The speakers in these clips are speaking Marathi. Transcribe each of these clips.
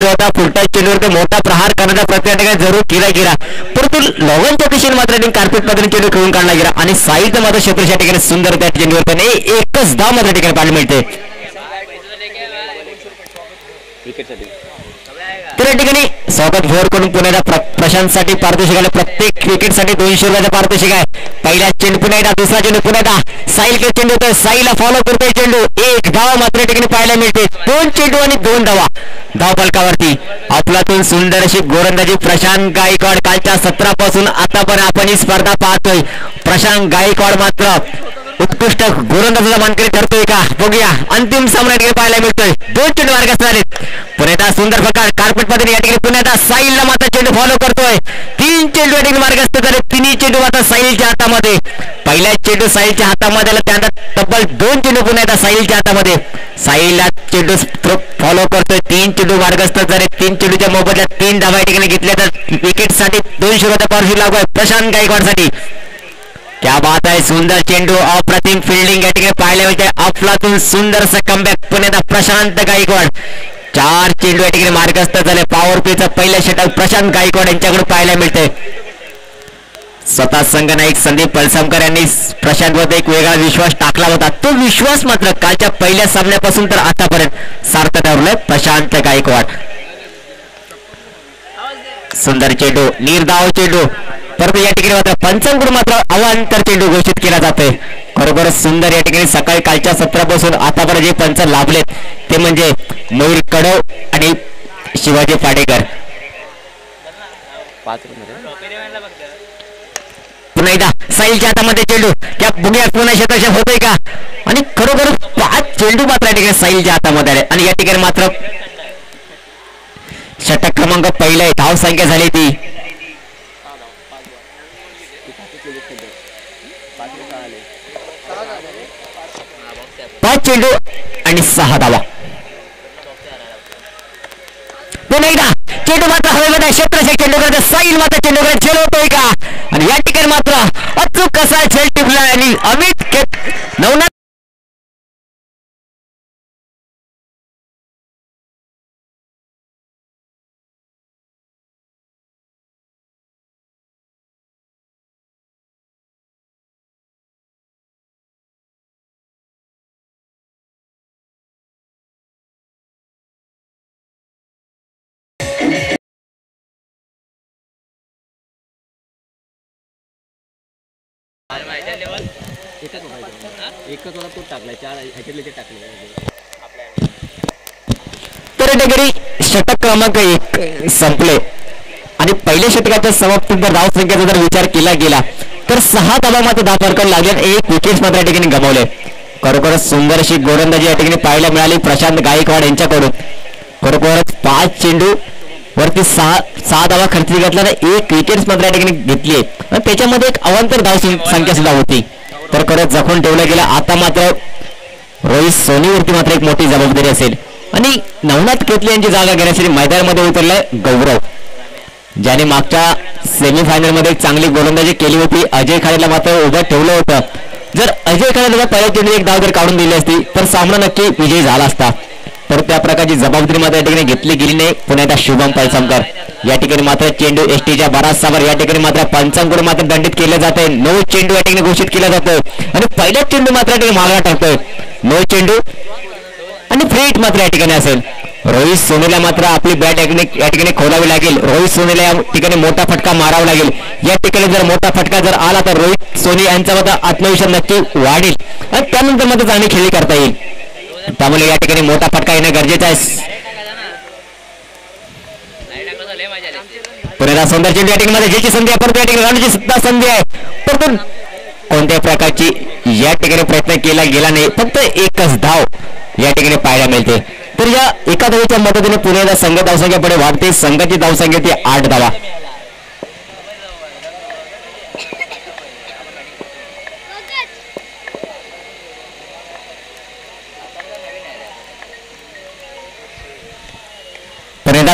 होता फुलटा चेंडूवर मोठा प्रहार करण्याचा प्रयत्न जरूर केला गेला, परंतु लॉगनच्या दिशेने मात्र कार्पेट मध्ये चेंडू खेळून काढला गेला आणि साईडनं मात्र क्षेत्राच्या ठिकाणी सुंदर त्या चेंडूवर पण एकच धाव मात्र ठिकाणी पाहायला मिळते. त्या ठिकाणी स्वागत भोर करून पुण्याला प्रशांतसाठी पारितोषिक आले. प्रत्येक विकेटसाठी 200 रुपयाचा पारितोषिक आहे. पहिला चेंडू पुन्हा एकदा, दुसरा चेंडू पुन्हा एकदा साईलकडे चेंडू होतोय, साईला फॉलो करतोय चेंडू, एक धाव मात्र ठिकाणी पाहायला मिळते. 2 चेंडू आणि 2 धावा धाव फलकावरती. आपल्यातून सुंदर अशी गोलंदाजी प्रशांत गायकवाड. कालच्या 17 पासून आतापर्यंत आपण ही स्पर्धा पाहतोय. प्रशांत गायकवाड मात्र उत्कृष्ट गोलंदाजाचा मानकरी ठरतोय का बघूया. अंतिम सामना पाहायला मिळतोय. 2 चेंडू मार्गास झालेत. पुण्याचा सुंदर प्रकार कार्पेट मध्ये या ठिकाणी पुण्याचा साईलला मात्र चेंडू फॉलो करतोय. 3 चेंडू या ठिकाणी मार्गस्थ झाले. 3 चेंडू मात्र साईलच्या हातामध्ये. पहिला चेंडू साईलच्या हातामध्ये आला, त्यानंतर तब्बल 2 चेंडू पुण्याचा साईलच्या हातामध्ये. साईलला चेंडू फॉलो करतोय. 3 चेंडू मार्गस्थ झाले. 3 चेंडूच्या मोबदल्यात 3 धावा या ठिकाणी घेतल्या तर विकेटसाठी 200 रुपयाचा पारितोषिक लागू आहे प्रशांत गायकवाडसाठी. क्या बात आहे. सुंदर चेंडू, अप्रतिम फिल्डिंग या ठिकाणी पाहायला मिळते. आपलातून सुंदरसा कमबॅक पुण्याचा प्रशांत गायकवाड. 4 चेंडू या ठिकाणी मार्गस्थ झाले. पॉवर प्लेचा पहिला षटक प्रशांत गायकवाड यांच्याकडून पाहायला मिळते. स्वतः संघनायक संदीप पलसमकर यांनी प्रशांतवर एक वेगळा विश्वास टाकला होता. तो विश्वास मात्र कालच्या पहिल्या सामन्यापासून तर आतापर्यंत सार्थ ठरलाय प्रशांत गायकवाड. सुंदर चेंडू, निर्धाव चेंडू, परंतु या ठिकाणी मात्र पंचांकडून मात्र अवांतर चेंडू घोषित केला जातोय. खरोखर सुंदर या ठिकाणी सकाळी कालच्या 17 पासून आतापर्यंत जे पंच लाभलेत ते म्हणजे मयूर कडव आणि शिवाजी पाडेकर. पुन्हा एकदा साईलच्या हातामध्ये चेंडू, त्या बुग्यात पुन्हा क्षेत्रक्षेप होतोय का आणि खरोखर 5 चेंडू मात्र या ठिकाणी साईलच्या हातामध्ये आले आणि या ठिकाणी मात्र षटक क्रमांक पहिला आहे. धाव संख्या झाली ती 5 चेंडू आणि 6 धावा. पुन्हा एकदा चेंडू मात्र हवेमध्ये क्षेत्रक्षेप चेंडू करत साईल मात्र चेंडूकडे झेल होतोय का आणि या ठिकाणी मात्र अचूक कसा झेल टिपला आणि अमित नवनाथ तर षटक क्रमांक 1 संपले आणि पहिल्या षटकाच्या समाप्तीनंतर धाव संख्येचा जर विचार केला गेला तर 6 धावा मात्र धाव फरकावर लागले. 1 विकेट मात्र या ठिकाणी गमावले. खरोखरच सुंदर अशी गोलंदाजी या ठिकाणी पाहायला मिळाली प्रशांत गायकवाड यांच्याकडून. खरोखरच 5 चेंडू वरती 6 धावा खर्च घेतला तर 1 विकेट मात्र या ठिकाणी घेतली आणि त्याच्यामध्ये एक अवांतर धाव संख्या सुद्धा होती. तर खरंच जखून ठेवलं गेलं. आता मात्र रोहित सोनीवरती मात्र एक मोठी जबाबदारी असेल आणि नवनाथ केतले यांची जागा घेण्यासाठी मैदानामध्ये उतरलाय गौरव, ज्याने मागच्या सेमीफायनल मध्ये चांगली गोलंदाजी केली होती. अजय खाडेला मात्र उभं ठेवलं होतं. जर अजय खाडेला पहिल्या चेंडू एक धाव जर काढून दिली असती तर सामना नक्की विजयी झाला असता, तर त्या प्रकारची जबाबदारी मात्र या ठिकाणी घेतली गेली नाही. पुण्याचा शुभम पलसमकर या ठिकाणी मात्र चेंडू एसटीच्या बराचसावर या ठिकाणी मात्र पंचांकडून मात्र दंडित केले जाते. 9 चेंडू या ठिकाणी घोषित केला जातोय आणि पहिला चेंडू मात्र या ठिकाणी मागला टाकतोय. 9 चेंडू आणि फ्री हिट मात्र या ठिकाणी असेल. रोहित सोनीला मात्र आपली बॅट या ठिकाणी खोलावी लागेल. रोहित सोनीला या ठिकाणी मोठा फटका मारावा लागेल. या ठिकाणी जर मोठा फटका जर आला तर रोहित सोनी यांचा मात्र आत्मविश्वास नक्की वाढेल आणि त्यानंतर मात्र चांगली खेळी करता येईल. त्यामुळे या ठिकाणी मोठा फटका येणं गरजेचं आहे. पुण्याला सुंदर चेंडू या ठिकाणी ज्याची संधी आहे परंतु या ठिकाणी राहण्याची सुद्धा संधी आहे, परंतु कोणत्या प्रकारची या ठिकाणी प्रयत्न केला गेला नाही. फक्त एकच धाव या ठिकाणी पाहायला मिळते. तर या एका धावेच्या मदतीने पुण्याला संघ धावसंख्या पुढे वाढते. संघाची धावसंख्या ती 8 धावा.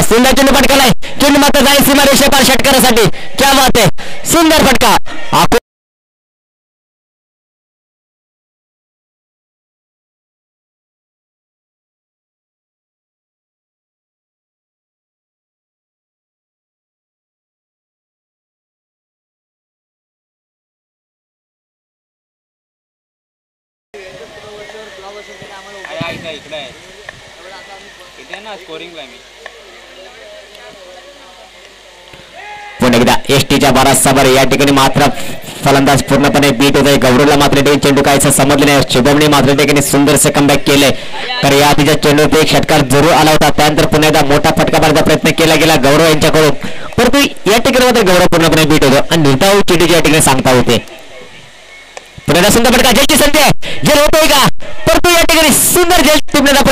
सुंदर चेंडू फटकालाय. चेंडू मात्र जाईल सीमा रेषेपार षटकारासाठी. क्या बात आहे. सुंदर फटका. पुन्हा एकदा एसटीच्या 12 सबर या ठिकाणी मात्र फलंदाज पूर्णपणे बीट होत आहे. गौरवला मात्र चेंडू कायचं समजलं नाही. शुभमने मात्र ठिकाणी सुंदरसे कमबॅक केलंय. तर या आधीच्या चेंडूत एक षटकार जरूर आला होता. त्यानंतर पुन्हा एकदा मोठा फटका मारण्याचा प्रयत्न केला गेला गौरव यांच्याकडून, परंतु या ठिकाणी मात्र गौरव पूर्णपणे बीट होतो आणि निर्धाव चेंडूची या ठिकाणी सांगता होते. पुन्हा सुंदर फटका, जेलची संधी आहे, जेल होतोय का, परंतु या ठिकाणी सुंदर जेल टिपण्याचा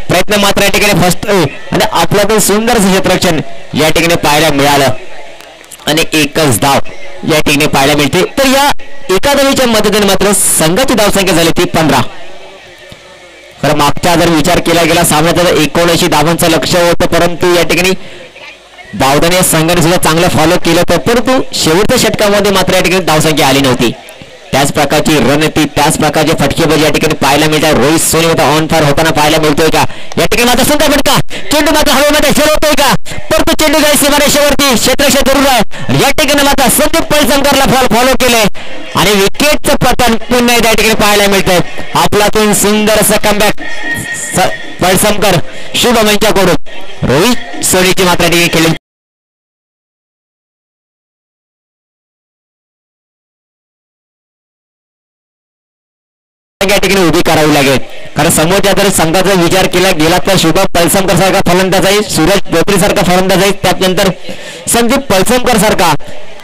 प्रयत्न मात्र या ठिकाणी फसतोय आणि आपल्याकडून सुंदरचं क्षेत्ररक्षण या ठिकाणी पाहायला मिळालं आणि एकच धाव या ठिकाणी पाहायला मिळते. तर या एका धावेच्या मदतीने मात्र संघाची धावसंख्या झाली ती 15. तर मागचा जर विचार केला गेला सामन्यात 79 धावांचं लक्ष होतं, परंतु या ठिकाणी बावधन या संघाने सुद्धा चांगलं फॉलो केलं होतं, परंतु शेवटच्या षटकामध्ये मात्र या ठिकाणी धावसंख्या आली नव्हती. त्याच प्रकारची रणनीती, त्याच प्रकारचे फटकेबाजी या ठिकाणी पाहायला मिळतात. रोहित सोनी होता ऑन फायर होताना पाहायला मिळतोय का, या ठिकाणी मात्र सुंदर फटका, चेंडू मात्र हवेमध्ये झेल होतोय का, परंतु चेंडू जाईल सीमारेषेवरती, क्षेत्ररक्षण जरूर आहे. या ठिकाणी मात्र संदीप पळसमकरला फॉलो केले आणि विकेटचं पतन पुन्हा या ठिकाणी पाहायला मिळतंय. आपल्यातून सुंदर असं कमबॅक पळसमकर शुभम यांच्याकडून रोहित सोनीची मात्र ठिकाणी केली. या ठिकाणी उभी करावी लागेल, कारण समोरच्या जर संघाचा विचार केला गेला तर शुभम पळसमकर सारखा फलंदाज आहे, सूरज बोत्री सारखा फलंदाज आहे, त्यानंतर संदीप पळसमकर सारखा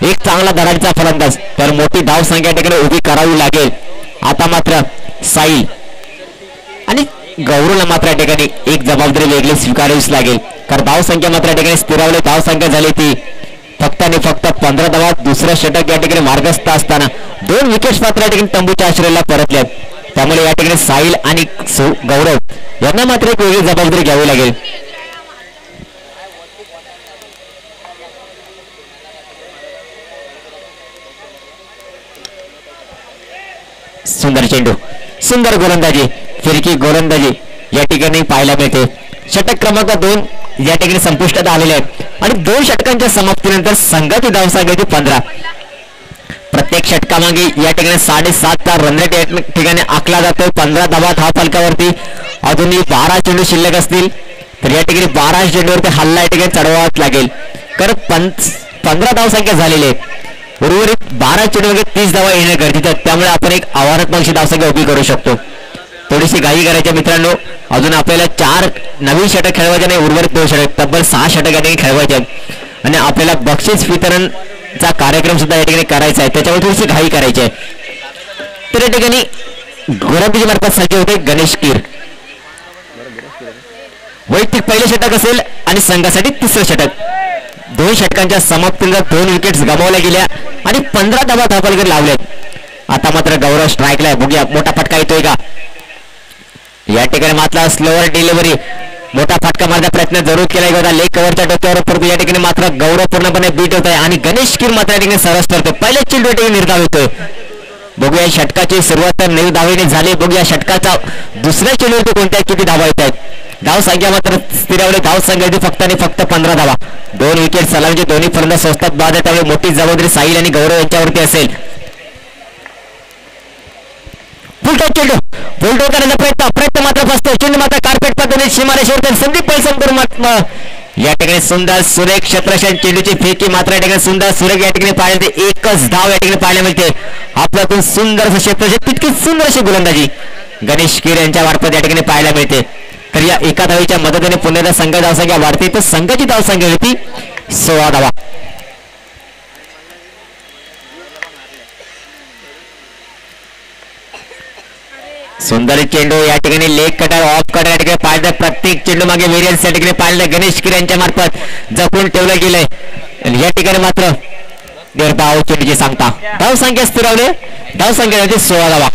एक चांगला धडाडीचा फलंदाज. तर मोठी धाव संख्या ठिकाणी उभी करावी लागेल. आता मात्र साईल आणि गौरवला मात्र या ठिकाणी एक जबाबदारी वेगळी स्वीकारावीच लागेल, कारण धाव संख्या मात्र या ठिकाणी स्थिरावली. धाव संख्या झाली ती फक्त आणि फक्त 15 धावा. दुसरं षटक या ठिकाणी मार्गस्थ असताना 2 विकेट्स मात्र या ठिकाणी तंबूच्या आश्रयाला परतल्यात. त्यामुळे या ठिकाणी साहिल आणि गौरव यांना मात्र एक वेगळी जबाबदारी घ्यावी लागेल. सुंदर चेंडू, सुंदर गोलंदाजी, फिरकी गोलंदाजी या ठिकाणी पाहायला मिळते. षटक क्रमांक 2 या ठिकाणी संपुष्टात आलेले आहेत आणि 2 षटकांच्या समाप्तीनंतर संघाची धावसंख्या 15. प्रत्येक षटकामागे या ठिकाणी 7.5चा रन रेट या ठिकाणी आखला जातोय. 15 धावा धाव फलकावरती अजूनही 12 चेंडू शिल्लक असतील, तर या ठिकाणी 12 चेंडूवरती हल्ला या ठिकाणी चढवावाच लागेल, कारण 15 धावसंख्या झालेली आहे. उर्वरित 12 चेंडूमध्ये 30 धावा येणे गरजेचं आहे. त्यामुळे आपण एक आव्हानात्मक धावसंख्या उभी करू शकतो. थोडीशी घाई करायच्या मित्रांनो, अजून आपल्याला 4 नवीन षटक खेळवायचे नाही, उर्वरित 2 षटक तब्बल 6 षटक या ठिकाणी खेळवायचे आहेत आणि आपल्याला बक्षीस वितरणचा कार्यक्रम सुद्धा या ठिकाणी करायचा आहे, त्याच्यामुळे थोडीशी घाई करायची आहे. तर या ठिकाणी गोलंदाजी मार्फत सज्ज होते गणेश कीर. वैयक्तिक पहिले षटक असेल आणि संघासाठी तिसरं षटक. 2 षटकांच्या समाप्तीनंतर 2 विकेट्स गमावल्या गेल्या आणि 15 धावा धावफलकावर लावल्यात. आता मात्र गौरव स्ट्राईकला आहे, बघूया मोठा फटका येतोय का. या ठिकाणी मात्र स्लोअर डिलिव्हरी, मोठा फटका मारण्याचा प्रयत्न जरूर केला गेला लेग कव्हरच्या डोक्यावर, परंतु या ठिकाणी मात्र गौरव पूर्णपणे बीट होत आहे आणि गणेश कीर मात्र या ठिकाणी सरस करतोय. पहिल्या चेंडू ठिकाणी निर्धाव होतोय. बघूया षटकाची सुरुवात तर 9 धावेने झाली. बघूया षटकाचा दुसऱ्या चेंडूवरती कोणत्या किती धावा येत आहेत. धाव संख्या मात्र स्थिरावली. धाव संख्या फक्त आणि फक्त 15 धावा. 2 विकेट सलामीचे दोन्ही फलंदाज स्वस्तात बाद आहे, त्यामुळे मोठी जबाबदारी साहिल आणि गौरव यांच्यावरती असेल. फुलटॉस चेंडू, फुलटॉस करण्याचा प्रयत्न मात्र फसतो. चेंडू मात्र कार्पेट पद्धतीने सीमारेषेवर संदीप पळसमकर मात्र या ठिकाणी सुंदर सुरेख क्षेत्ररक्षण, चेंडूची फेकी मात्र या ठिकाणी सुंदर सुरेख या ठिकाणी पाहायला मिळते. एकच धाव या ठिकाणी पाहायला मिळते. आपल्यातून सुंदर असं क्षेत्ररक्षण, तितकी सुंदर अशी गोलंदाजी गणेश कीर यांच्या मार्फत या ठिकाणी पाहायला मिळते. तर या एका धावेच्या मदतीने पुण्याचा संघ धावसंख्या वाढते, तर संघाची धावसंख्या होती 16 धावा. सुंदर चेंडू या ठिकाणी लेग कटर ऑफ कटर या ठिकाणी पाहिलं. प्रत्येक चेंडू मागे व्हेरियन्स या ठिकाणी पाहिलं गणेश कीर यांच्या मार्फत जपून ठेवलं गेलंय. या ठिकाणी मात्र निर्धाव चेंडूची सांगता धाव संख्या स्थिरावली. धाव संख्या होती 16 धावा.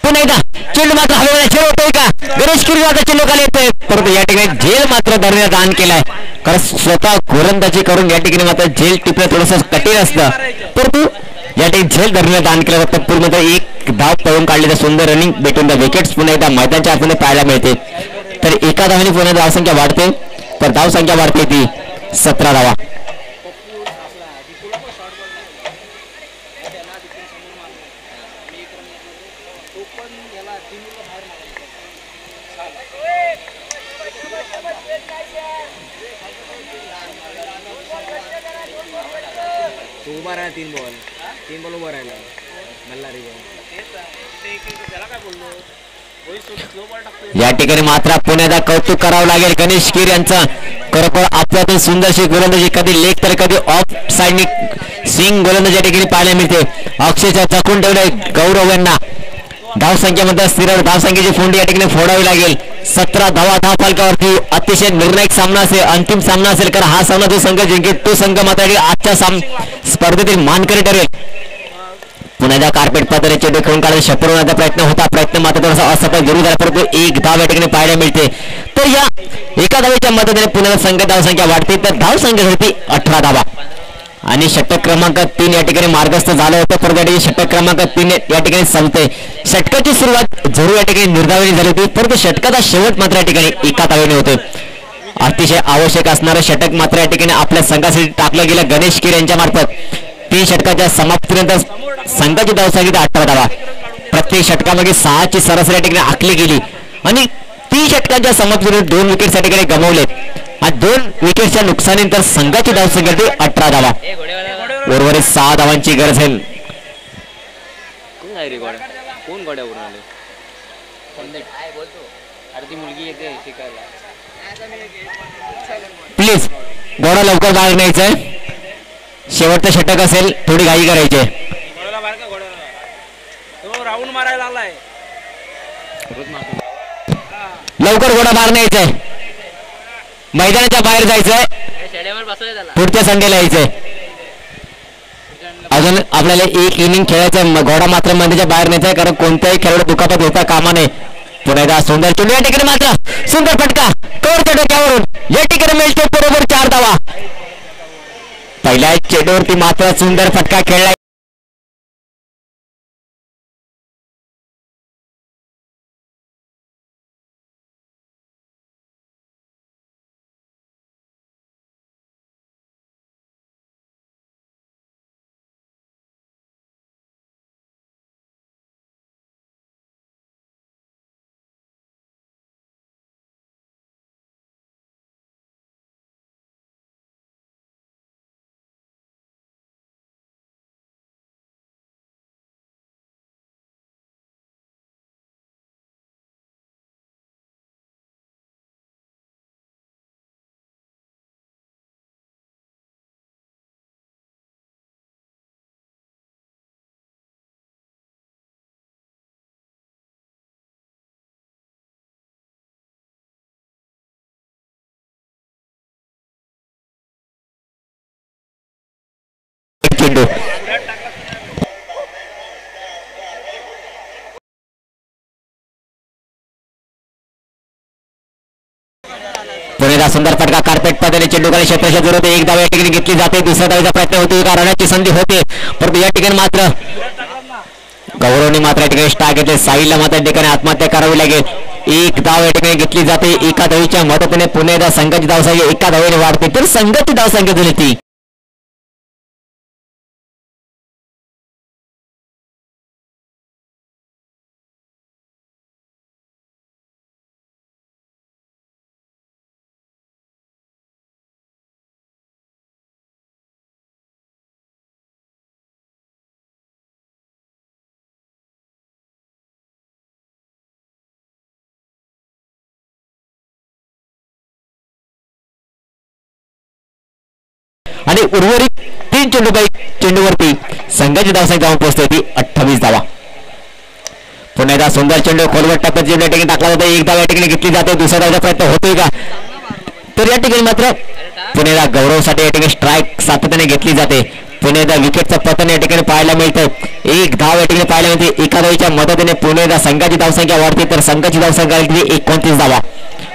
पुन्हा एकदा चेंडू मात्र हवेला झेल होतोय का, गणेश कीर आता चेंडू खाली येतोय, परंतु या ठिकाणी झेल मात्र धरण्यात दान केलाय, कारण स्वतः गोलंदाजी करून या ठिकाणी मात्र झेल टिपणं थोडंसं कठीण असतं, परंतु या ठिकाणी झेल धरण्यात दान केलं होतं. पूर्ण एक धाव पळून काढली तर सुंदर रनिंग बिटवीन द विकेट्स पुन्हा एकदा मैदानाच्या आतमध्ये पाहायला मिळते. तर एका धावाने पुन्हा धावसंख्या वाढते, तर धावसंख्या वाढते ती 17 धावा. तो उभा राहा 3 बॉल उभा राहिला मल्हारी या ठिकाणी मात्र पुण्याचा कौतुक करावं लागेल गणेश कीर यांचा. खरोखर आपल्यातून सुंदरशी गोलंदाजी, कधी लेग तर कधी ऑफ साइडनी स्विंग गोलंदाजी या ठिकाणी पाहायला मिळते. अक्षरशः चकून ठेवले गौरव यांना. धावसंख्येमध्ये स्थिर धावसंख्येची फोंडी या ठिकाणी फोडावी लागेल. 17 धावा फलकावरती अतिशय निर्णायक सामना असेल, अंतिम सामना असेल. कारण हा सामना जो संघ जिंकेल तो संघ मात्र आजच्या स्पर्धेतील मानकरी ठरेल. पुण्याच्या कार्पेट पद्धतीने चेंडू खेळून काढायचा शपथ होण्याचा प्रयत्न मात्र थोडासा असफल जरूर झाला, परंतु एक धाव या ठिकाणी पाहायला मिळते. तर या एका धावेच्या मदतीने पुण्याचा संघ धावसंख्या वाढते, तर धावसंख्येसाठी 18 धावा. आणि षटक क्रमांक 3 या ठिकाणी मार्गस्थ झालं होतं, परंतु षटक क्रमांक 3 या ठिकाणी संपते. षटकाची सुरुवात जरूर या ठिकाणी निर्धावनी झाली होती, परंतु षटकाचा शेवट मात्र या ठिकाणी एका धावेने होते. अतिशय आवश्यक असणारं षटक मात्र या ठिकाणी आपल्या संघासाठी टाकलं गेलं गणेश कीर यांच्या मार्फत. 3 षटकाच्या समाप्तीनंतर संघाची धावसंख्या 18 धावा. प्रत्येक षटकामागे 6ची सरासरी या ठिकाणी आखली गेली आणि 3 षटकांच्या समाप्तीनंतर 2 विकेट्स या ठिकाणी गमावले. आणि 2 विकेट्सच्या नुकसानीनंतर संघाची धावसंख्या 18 धावा. उर्वरित 6 धावांची गरज आहे. कोण गोड्यावरून आले? ती मुलगी येते शिकायला. प्लीज घोडा लवकर बाहेर न्यायचंय. शेवटचं षटक असेल, थोडी घाई करायची. राऊंड मारायला आलाय. लवकर घोडा बाहेर न्यायचंय, मैदानाच्या बाहेर जायचंय, पुढच्या संडेला यायचंय. अजून आपल्याला एक इनिंग खेळायचं, घोडा मात्र मैदानाच्या बाहेर न्यायचंय, कारण कोणत्याही खेळाडू दुखापत होता कामा नये. पुन्हा सुंदर चेंडू या ठिकाणी मात्र सुंदर फटका कव्हरच्या डोक्यावरून या ठिकाणी मिळतो बरोबर 4 धावा. पहिल्या चेंडूवरती मात्र सुंदर फटका खेळला. चेंडू पुण्याचा सुंदर फटका कार्पेट पद्धतीने चेंडूकडे क्षेत्राच्या जरूर एक धाव या ठिकाणी घेतली जाते. दुसऱ्या धावेचा प्रयत्न होतो, रणाची संधी होते, परंतु या ठिकाणी मात्र गौरवने मात्र या ठिकाणी स्टार घेतले. साईला मात्र या ठिकाणी आत्महत्या करावी लागेल. एक धाव या ठिकाणी घेतली जाते. एका धावीच्या मदतीने पुण्याच्या संघाची धावसंख्या एका धावेने वाढते, तर संघाची धावसंख्या झाली ती आणि उर्वरित 3 चेंडूवरती संघाची धावसंख्या जाऊन पोहोचते ती 28 धावा. पुण्याचा सुंदर चेंडू खोलवट टप्प्यात या ठिकाणी टाकला जातो. एक धाव या ठिकाणी घेतली जाते. दुसऱ्या धावचा प्रयत्न होतोय का, तर या ठिकाणी मात्र पुण्याला गौरवसाठी या ठिकाणी स्ट्राईक सातत्याने घेतली जाते. पुण्याचा विकेटचं पतन या ठिकाणी पाहायला मिळतं. एक धाव या ठिकाणी पाहायला मिळते. एका धावीच्या मदतीने पुण्याचा संघाची धावसंख्या वाढते, तर संघाची धावसंख्या 29 धावा.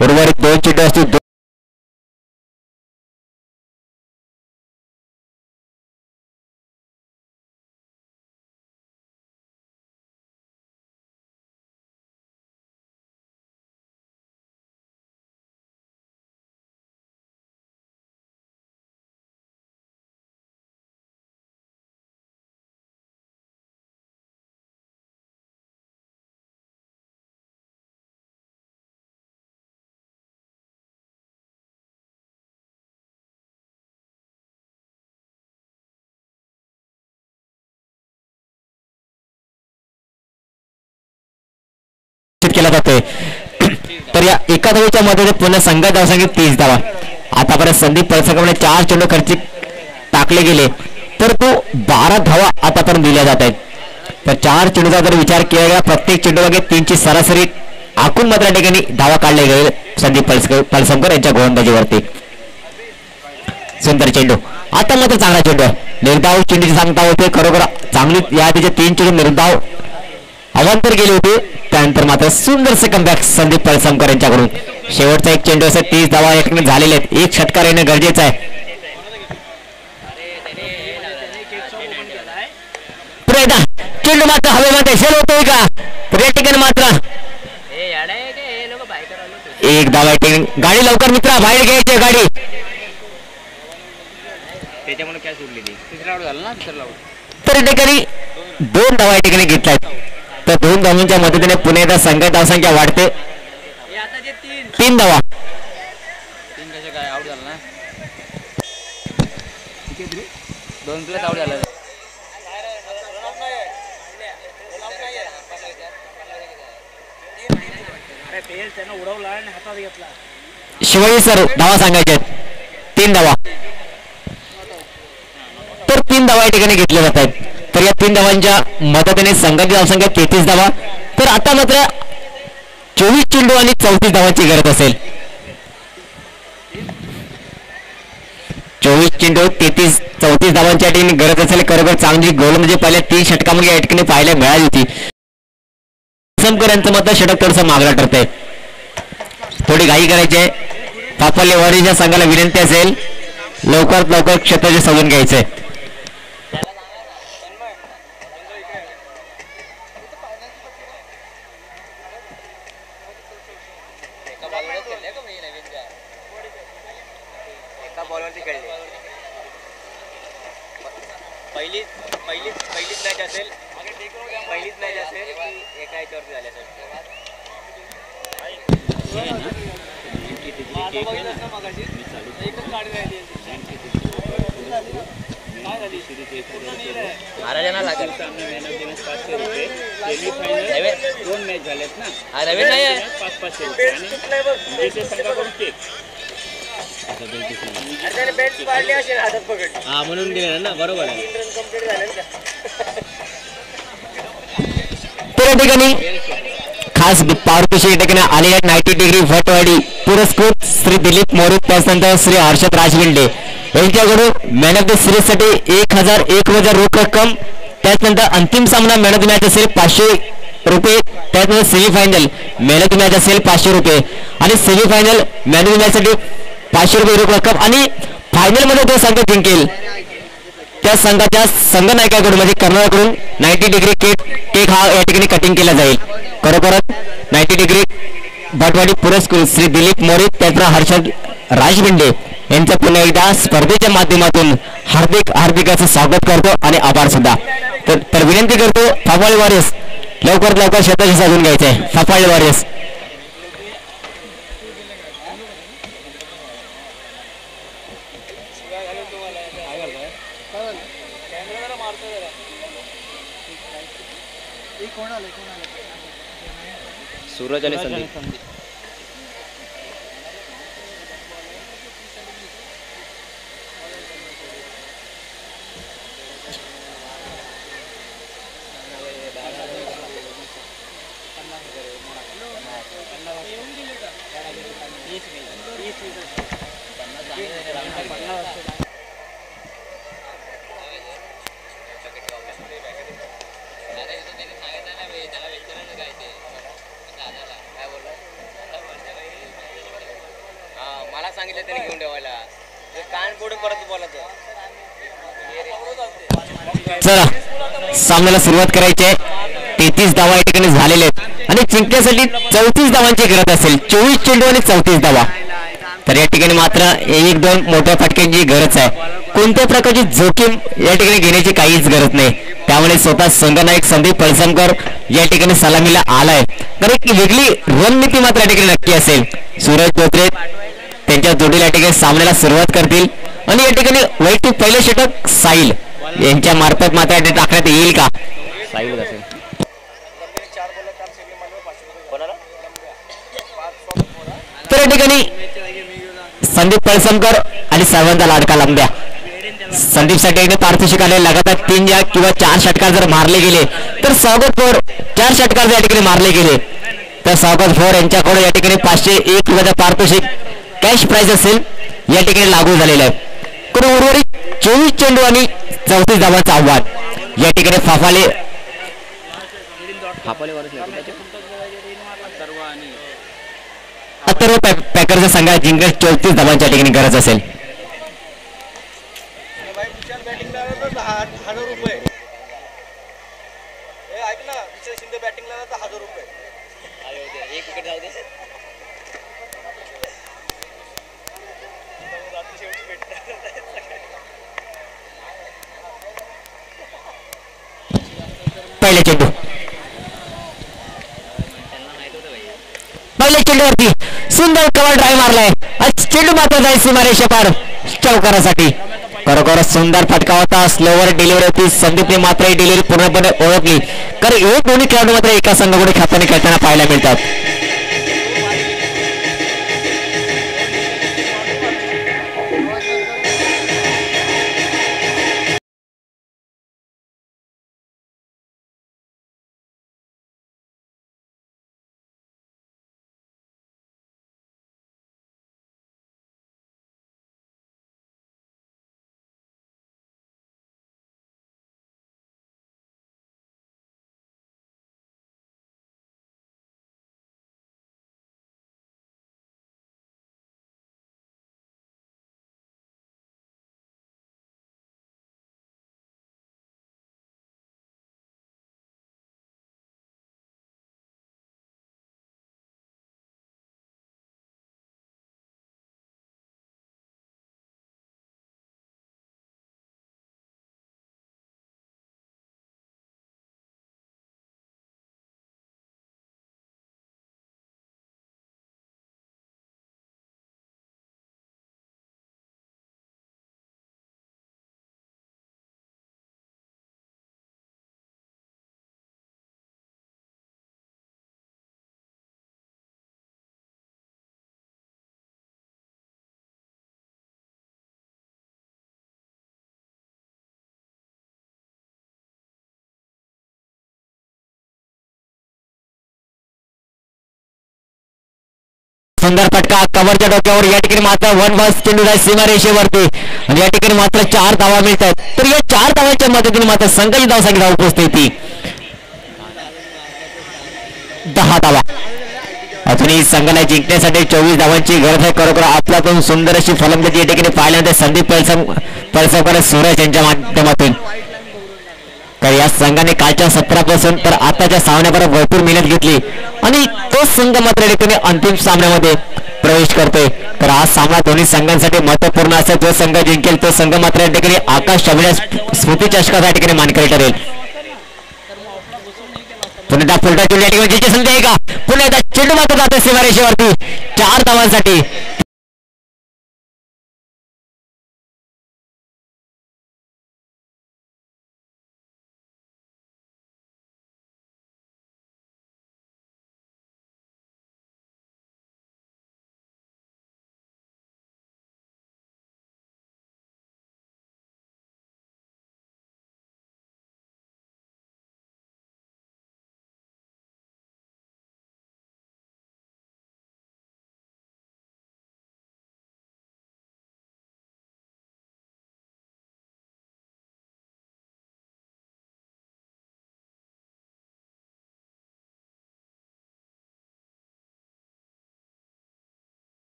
उर्वरित 2 चेंडू असतील. केला जातोय. तर या एका धावेच्या मदतीने पुन्हा संघात धावसंख्या 30 धावा. आतापर्यंत संदीप पळसंगाने 4 चेंडू खर्ची टाकले गेले तर तो 12 धावा आतापर्यंत दिल्या जात आहेत. तर 4 चेंडूचा जर विचार केला गेला प्रत्येक चेंडू मागे 3 ची सरासरी आखून मात्र ठिकाणी धावा काढले गेले संदीप पळसंकर यांच्या गोलंदाजीवरती. सुंदर चेंडू आता मात्र चांगला चेंडू आहे. निर्धाव चेंडूची सांगता होते खरोखर चांगली या आधीचे 3 चेंडू निर्धाव अवांतर गेले होते. त्यानंतर मात्र सुंदरसे कमबॅक संदीप पळसंकर यांच्याकडून. शेवटचा एक चेंडू असे 30 धावा एक झालेले आहेत. एक षटकार येणं गरजेचं आहे. चेंडू मात्र हवेमध्ये झेल होतोय का तर या ठिकाणी मात्र एक धावा गाडी लवकर मित्रा बाहेर घ्यायची गाडी. त्याच्यामुळे काय सोडली तिसरा आउट झाला ना तिसरा आउट. तर या ठिकाणी 2 धावा या ठिकाणी घेतल्यात. तर 2 धावांच्या मदतीने पुणे एकदा संघात धावसंख्या वाढते 3 धावा. 3 कसे काय आउट झाला ना 2 प्लेस आउट झाला. शिवाजी सर धावा सांगायचे 3 धावा. तर 3 धावा या ठिकाणी घेतल्या जात आहेत. तर या 3 धावांच्या मदतीने संघाची धावसंख्या 33 धावा. तर आता मात्र 24 चेंडू आणि 34 धावांची गरज असेल. 24 चेंडू 34 धावांच्या ठिकाणी गरज असेल. खरोखर चांगली गोल म्हणजे पहिल्या 3 षटकामध्ये या ठिकाणी पाहायला मिळाली होती. पळसंकर यांचं मात्र षटक थोडंसं मागला ठरतंय. थोडी घाई करायची आहे. पापलेवाडीच्या संघाला विनंती असेल लवकरात लवकर क्षेत्राचे समजून घ्यायचंय. पहिलीच मॅच असेल एका याच्यावरती झाल्या महाराजांना लागेल 2 मॅच झालेत ना. नवीन नाही आहे 5-5 म्हणून दिले ना बरोबर आहे. तर या ठिकाणी खास पारदर्शी या ठिकाणी आलेल्या 90 डिग्री भटवाडी पुरस्कृत श्री दिलीप मोरे त्यानंतर श्री हर्षद राजविंडे यांच्याकडून मॅन ऑफ द सिरीज साठी 1001 रोख रक्कम. त्यानंतर अंतिम सामना मॅन ऑफ द मॅच असेल 500 रुपये. त्यानंतर semifinal man of the match असेल 500 रुपये आणि semifinal man of the match साठी 500 रुपये रोख रक्कम आणि फायनल मध्ये जो संघ जिंकेल त्या संघाच्या संघनायकाकडून म्हणजे कर्नाटकडून 90 डिग्री केक हा या ठिकाणी कटिंग केला जाईल. खरोखरच 90 डिग्री भटवाडी पुरस्कृत श्री दिलीप मोरे त्याचा हर्षद राजविंडे यांचं पुन्हा एकदा स्पर्धेच्या माध्यमातून हार्दिक असं स्वागत करतो आणि आभार सुद्धा. तर विनंती करतो फाफाळे वॉरियर्स लवकरात लवकर क्षेत्राशी साधून घ्यायचंय. फाफाळे वॉरियर्स सूरज आणि संदीप मला सांगितलं तरी घेऊन ठेवायला कान पुढे परत बोलत. चला सामन्याला सुरुवात करायची आहे. 33 धावा या ठिकाणी झालेले आहेत आणि जिंकण्यासाठी 34 धावांची गरज असेल. 24 चेंडू आणि 34 धावा. तर या ठिकाणी मात्र 1-2 मोठ्या फटक्यांची गरज आहे. कोणत्या प्रकारची जोखीम या ठिकाणी घेण्याची काहीच गरज नाही. त्यामुळे स्वतः संघनायक संदीप पळसंकर या ठिकाणी सलामीला आलाय. तर एक वेगळी रणनीती मात्र या ठिकाणी नक्की असेल. सूरज धोत्रे त्यांच्या जोडीला या ठिकाणी सामन्याला सुरुवात करतील आणि या ठिकाणी वैयक्तिक पहिले षटक साहिल यांच्या मार्फत मात्र टाकण्यात येईल का. साहिल असेल संदीप पळसमकर आणि सर्वांचा लाडका लंब्या. संदीप साठी पारितोषिक आले. लगातार 3 किंवा 4 षटकार जर मारले गेले तर स्वागत फोर 4 षटकार या ठिकाणी मारले गेले तर स्वागत फोर यांच्याकडे या ठिकाणी 501 रुपयाचा पारितोषिक कॅश प्राइज असेल या ठिकाणी लागू झालेलं आहे. उर्वरित 24 चेंडू आणि 34 धावांचं आव्हान या ठिकाणी फाफाले अथर्व पॅकरचा संघ जिंकण्यास 34 धावांच्या ठिकाणी गरज असेल. पहिले चेंडू पहिल्या चेंडूवरती सुंदर कव्हर ड्राईव्ह मारलाय. चेंडू मात्र जाईल सीमारेषा पार चौकारासाठी. खरोखर सुंदर फटका होता. स्लोवर डिलिव्हरी होती. संदीपने मात्र ही डिलिव्हरी पूर्णपणे ओळखली. कारण हे दोन्ही खेळाडू मात्र एका संघाकडे खात्याने खेळताना पाहायला मिळतात. सुंदर फटका कव्हरच्या डोक्यावर या ठिकाणी मात्र 1 बॉल चेंडू आहे सीमारेषेवरती आणि या ठिकाणी मात्र 4 धावा मिळतात. तर या 4 धावांच्या मदतीने मात्र संघाची धावसंख्या पोहोचते ती 10 धावा. अजूनही संघाला जिंकण्यासाठी 24 धावांची गरज आहे. खरोखर आपल्याकडून सुंदर अशी फलंदाजी या ठिकाणी पाहिल्यानंतर संदीप पळसमकर सुरेश यांच्या माध्यमातून तर या संघाने कालच्या 17 पासून तर आताच्या सामन्यापर्यंत भरपूर मेहनत घेतली आणि तो संघ मात्र या ठिकाणी अंतिम सामन्यामध्ये प्रवेश करतोय. तर हा सामना दोन्ही संघांसाठी महत्वपूर्ण असेल. जो संघ जिंकेल तो संघ मात्र या ठिकाणी आकाश अभिलाष स्मृती चषकाच्या ठिकाणी मानकरी ठरेल. पुन्हा फुलटा चेंडू या ठिकाणी जिंकण्याची संधी आहे का? पुन्हा एकदा चेंडू मात्र जातो सीमारेषेवरती 4 धावांसाठी.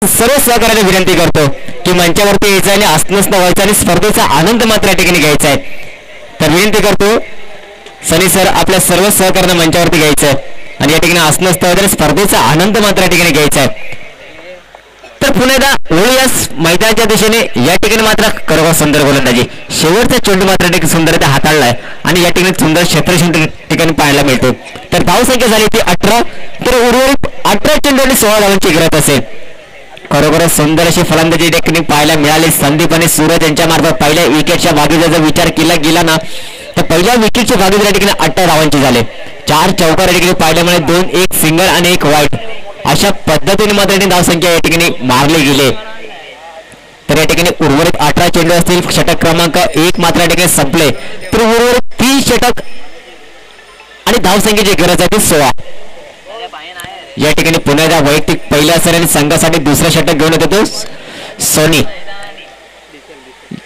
सर्व सहकार्याला विनंती करतो की मंचावरती यायचं आणि असणं व्हायचं आणि स्पर्धेचा आनंद मात्र या ठिकाणी घ्यायचा आहे. तर विनंती करतो सनी सर आपल्या सर्व सहकार्यांना मंचावरती घ्यायचं आणि या ठिकाणी असणं स्पर्धेचा आनंद मात्र या ठिकाणी घ्यायचा आहे. तर पुन्हा एकदा ओळीयास मैदानाच्या दिशेने या ठिकाणी मात्र खरोखर सुंदर गोलंदाजी, शेवटचा चेंडू मात्र ठिकाणी सुंदर हाताळलाय आणि या ठिकाणी सुंदर क्षेत्रक्षण ठिकाणी पाहायला मिळतो. तर धावसंख्या झाली ती 18, तर उर्वरित 18 चेंडू आणि 16 धावांची गरज असेल. खरोखरच सुंदर अशी फलंदाजी देखील पाहायला मिळाली. संदीप आणि सूरज यांच्या मार्फत पहिल्या विकेटच्या भागीदारीचा विचार केला गेला ना तर पहिल्या विकेटची भागीदारी या ठिकाणी 18 धावांची झाले. 4 चौकार या ठिकाणी पाहायला मिळाले, 2 एक सिंगल आणि 1 वाईट अशा पद्धतीने मात्र धावसंख्या या ठिकाणी मारली गेली. तर या ठिकाणी उर्वरित 18 चेंडू असतील, षटक क्रमांक 1 मात्र या ठिकाणी संपले. तर उर्वरित 30 षटक आणि धावसंख्येची गरज आहे ती 16. या ठिकाणी पुन्हा वैयक्तिक पहिल्या असेल आणि संघासाठी दुसरा षटक घेऊन येतो सोनी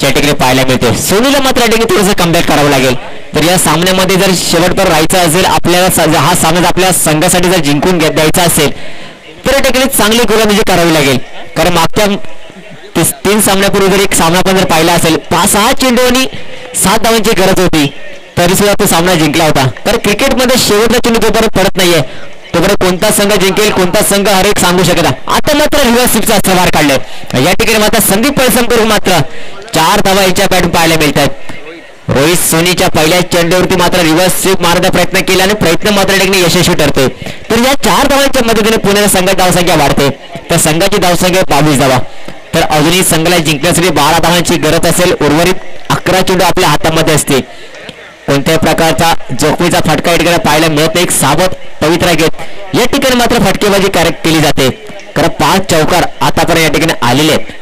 या ठिकाणी पाहायला मिळते. सोनीला मात्र या ठिकाणी थोडंसं कमबॅक करावं लागेल. तर या सामन्यामध्ये जर शेवटपर्यंत राहायचं असेल आपल्याला, हा सामना आपल्या संघासाठी जर जिंकून द्यायचा असेल तर या ठिकाणी चांगली गोलंदाजी करावी लागेल. कारण मागच्या 3 सामन्यापूर्वी जर एक सामना पण जर पाहिला असेल 5-6 चेंडू आणि 7 धावांची गरज होती तरी सुद्धा तो सामना जिंकला होता. तर क्रिकेटमध्ये शेवटचा चेंडू जोपर्यंत पडत नाहीये तोपर्यंत कोणता संघ जिंकेल कोणता संघ हर एक सांगू शकता. आता मात्र रिव्हर्स स्वीपचा अस्त्रभार काढलाय. या ठिकाणी मात्र संदीप पळसमकर मात्र 4 धावा यांच्या बॅटून पाहायला मिळतात. रोहित सोनीच्या पहिल्या चेंडूवरती मात्र रिव्हर्स स्वीप मारण्याचा प्रयत्न केला आणि प्रयत्न मात्र ठिकाणी यशस्वी ठरते. तर या 4 धावांच्या मदतीने पुण्याला संघाची धावसंख्या वाढते. तर संघाची धावसंख्या 22 धावा. तर अजूनही संघाला जिंकण्यासाठी 12 धावांची गरज असेल. उर्वरित 11 चेंडू आपल्या हातामध्ये असते. कोणत्याही प्रकारचा जोखमीचा फटका या ठिकाणी पाहायला मिळत नाही. सावध पवित्रा घेत या ठिकाणी मात्र फटकेबाजी केली जाते. कारण 5 चौकार आतापर्यंत या ठिकाणी आलेले आहेत.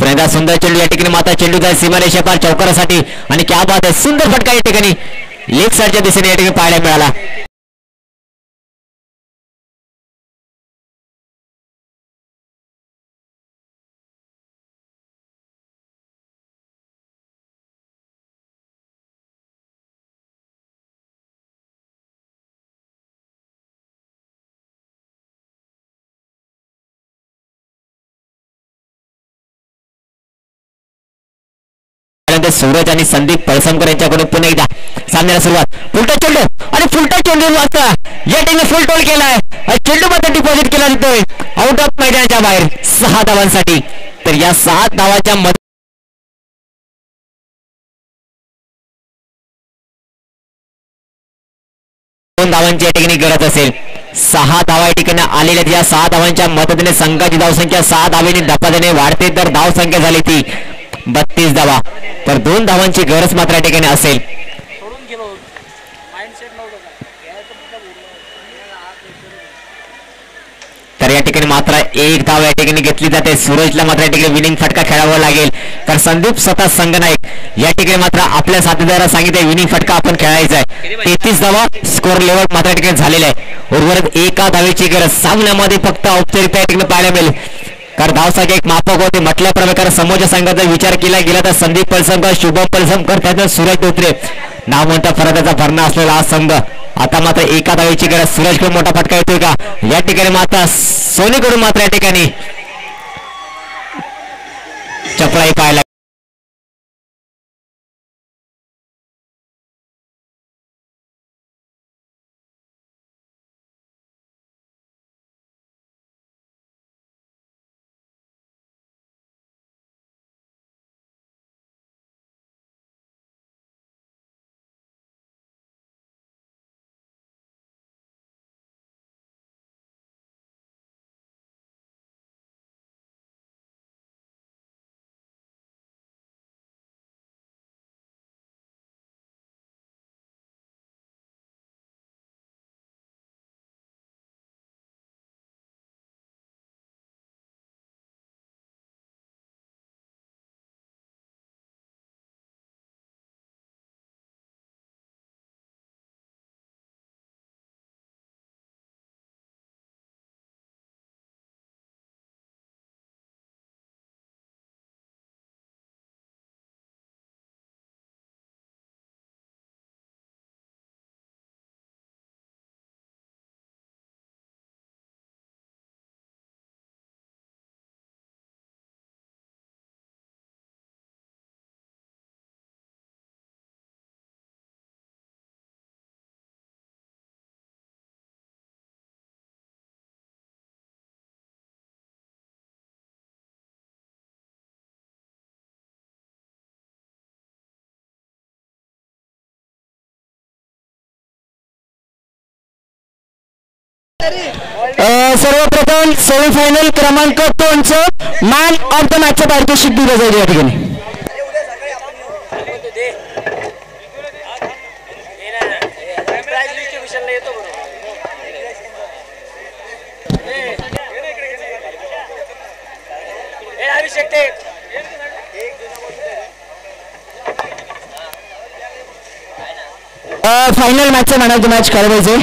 पुन्हा सुंदर चेंडू या ठिकाणी माता चेंडूचा सीमारेषा पार चौकारासाठी आणि क्या बात आहे, सुंदर फटका या ठिकाणी लेग साईडच्या दिशेने या ठिकाणी पाहायला मिळाला. सूरज आणि संदीप पळसमकर यांच्याकडून पुन्हा एकदा सामन्याला सुरुवात. फुलटा चेंडू आणि फुलटा चेंडू वाजता या ठिकाणी फुल टोल केलाय. चेंडू मध्ये डिपॉझिट केला जातोय आउट ऑफ मैदानाच्या बाहेर 6 धावांसाठी. तर या 7 धावाच्या मध्ये 2 धावांची या ठिकाणी गरज असेल. 6 धावा या ठिकाणी आलेल्या. या 6 धावांच्या मदतीने संघाची धावसंख्या 6 धावेने धपाधीने वाढते. तर धावसंख्या झाली ती 32 धावा. तर 2 धावांची गरज मात्र या ठिकाणी असेल. तर या ठिकाणी मात्र 1 धाव या ठिकाणी घेतली जाते. सूरजला मात्र या ठिकाणी विनिंग फटका खेळावा लागेल. तर संदीप स्वतः संघनायक या ठिकाणी मात्र आपल्या साथीदाराला सांगितले विनिंग फटका आपण खेळायचा आहे. 33 धावा स्कोर लेवल मात्र या ठिकाणी झालेला आहे. उर्वरित 1 धावेची गरज सामन्यामध्ये फक्त औपचारिकता या ठिकाणी पाहायला मिळेल. कारण धावसंख्या एक मापक होते म्हटल्याप्रमाणे समोरच्या संघाचा विचार केला गेला तर संदीप पळसमकर, शुभम पळसमकर, त्यानंतर सूरज धोत्रे नाव मोठ्या फरकाचा भरणा असलेला हा संघ. आता मात्र 1 धावेची गरज. सूरजकडून मोठा फटका येतोय का या ठिकाणी मात्र सोनीकडून मात्र या ठिकाणी चपळाई पाहायला सर्वप्रथम सेमीफायनल क्रमांक 2 मॅन ऑफ द मॅचचं पारितोषिक दिलं जाईल या ठिकाणी. फायनल मॅचचं मॅन ऑफ द मॅच करायचे